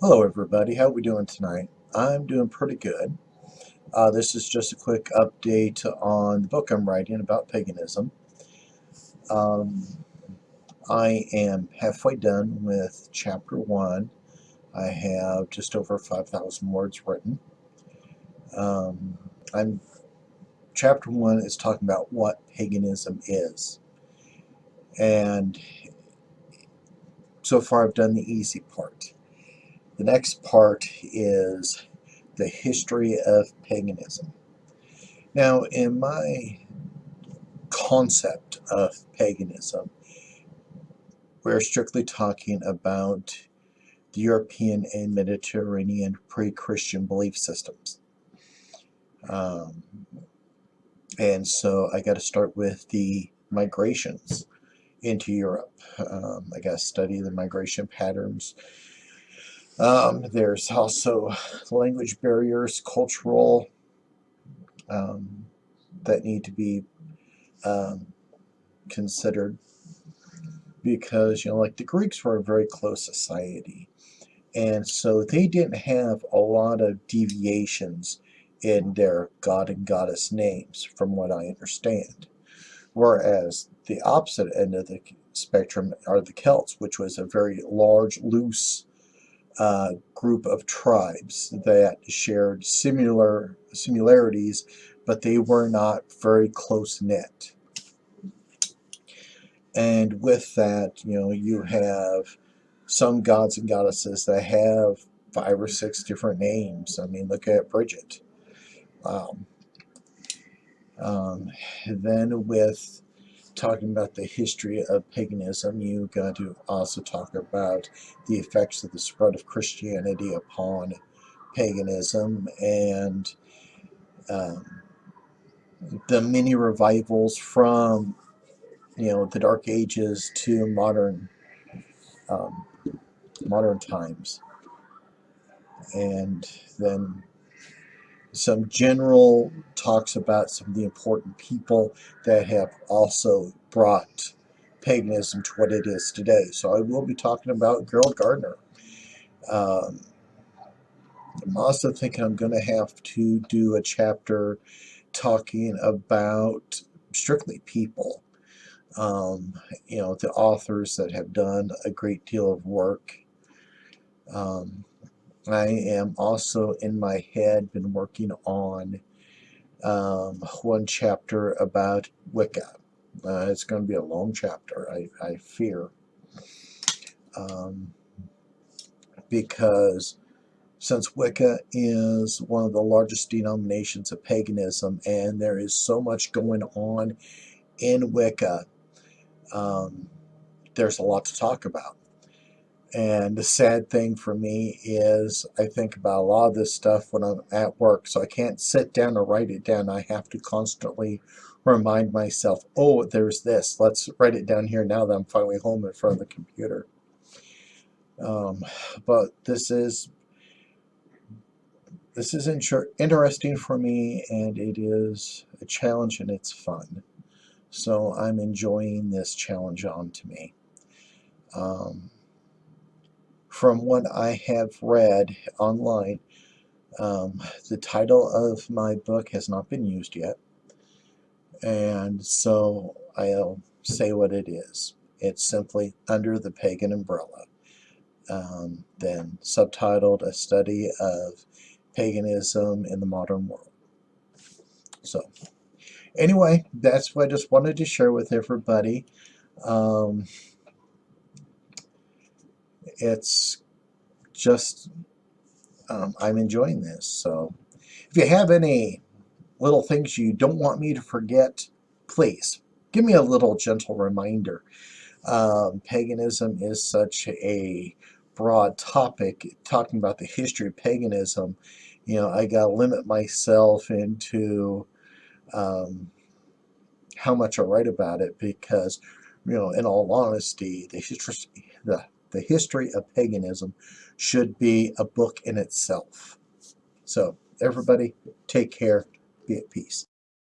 Hello everybody, how are we doing tonight? I'm doing pretty good. This is just a quick update on the book I'm writing about paganism. Um, I am halfway done with chapter 1. I have just over 5,000 words written. Um, I'm Chapter 1 is talking about what paganism is. And so far I've done the easy part. The next part is the history of paganism. Now, in my concept of paganism, we're strictly talking about the European and Mediterranean pre-Christian belief systems. Um, and so I got to start with the migrations into Europe. I got to study the migration patterns. There's also language barriers, cultural, um, that need to be um, considered because, like the Greeks were a very close society. And so they didn't have a lot of deviations in their god and goddess names, from what I understand. Whereas the opposite end of the spectrum are the Celts, which was a very large, loose group of tribes that shared similarities, but they were not very close knit. And with that, you have some gods and goddesses that have 5 or 6 different names. I mean, look at Bridget. Um, um, then with talking about the history of paganism, you got to also talk about the effects of the spread of Christianity upon paganism and um, the many revivals from the Dark Ages to um, modern times, and then some general talks about some of the important people that have also brought paganism to what it is today. So I will be talking about Gerald Gardner. Um, I'm also thinking I'm going to have to do a chapter talking about strictly people. The authors that have done a great deal of work. Um, I am also in my head been working on one chapter about Wicca. It's going to be a long chapter, I fear, um, because since Wicca is one of the largest denominations of paganism and there is so much going on in Wicca, um, there's a lot to talk about. And the sad thing for me is I think about a lot of this stuff when I'm at work, so I can't sit down or write it down. I have to constantly remind myself, oh, there's this. Let's write it down here now that I'm finally home in front of the computer. Um, but this is interesting for me, and it is a challenge, and it's fun. So I'm enjoying this challenge onto me. Um, from what I have read online, the title of my book has not been used yet, and so I'll say what it is. It's simply Under the Pagan Umbrella, then subtitled A Study of Paganism in the Modern World. So anyway, that's what I just wanted to share with everybody. Um, it's just, I'm enjoying this. So if you have any little things you don't want me to forget, please give me a little gentle reminder. Paganism is such a broad topic. Talking about the history of paganism, I got to limit myself into um, how much I write about it because, in all honesty, the history of paganism should be a book in itself. So, everybody, take care, be at peace.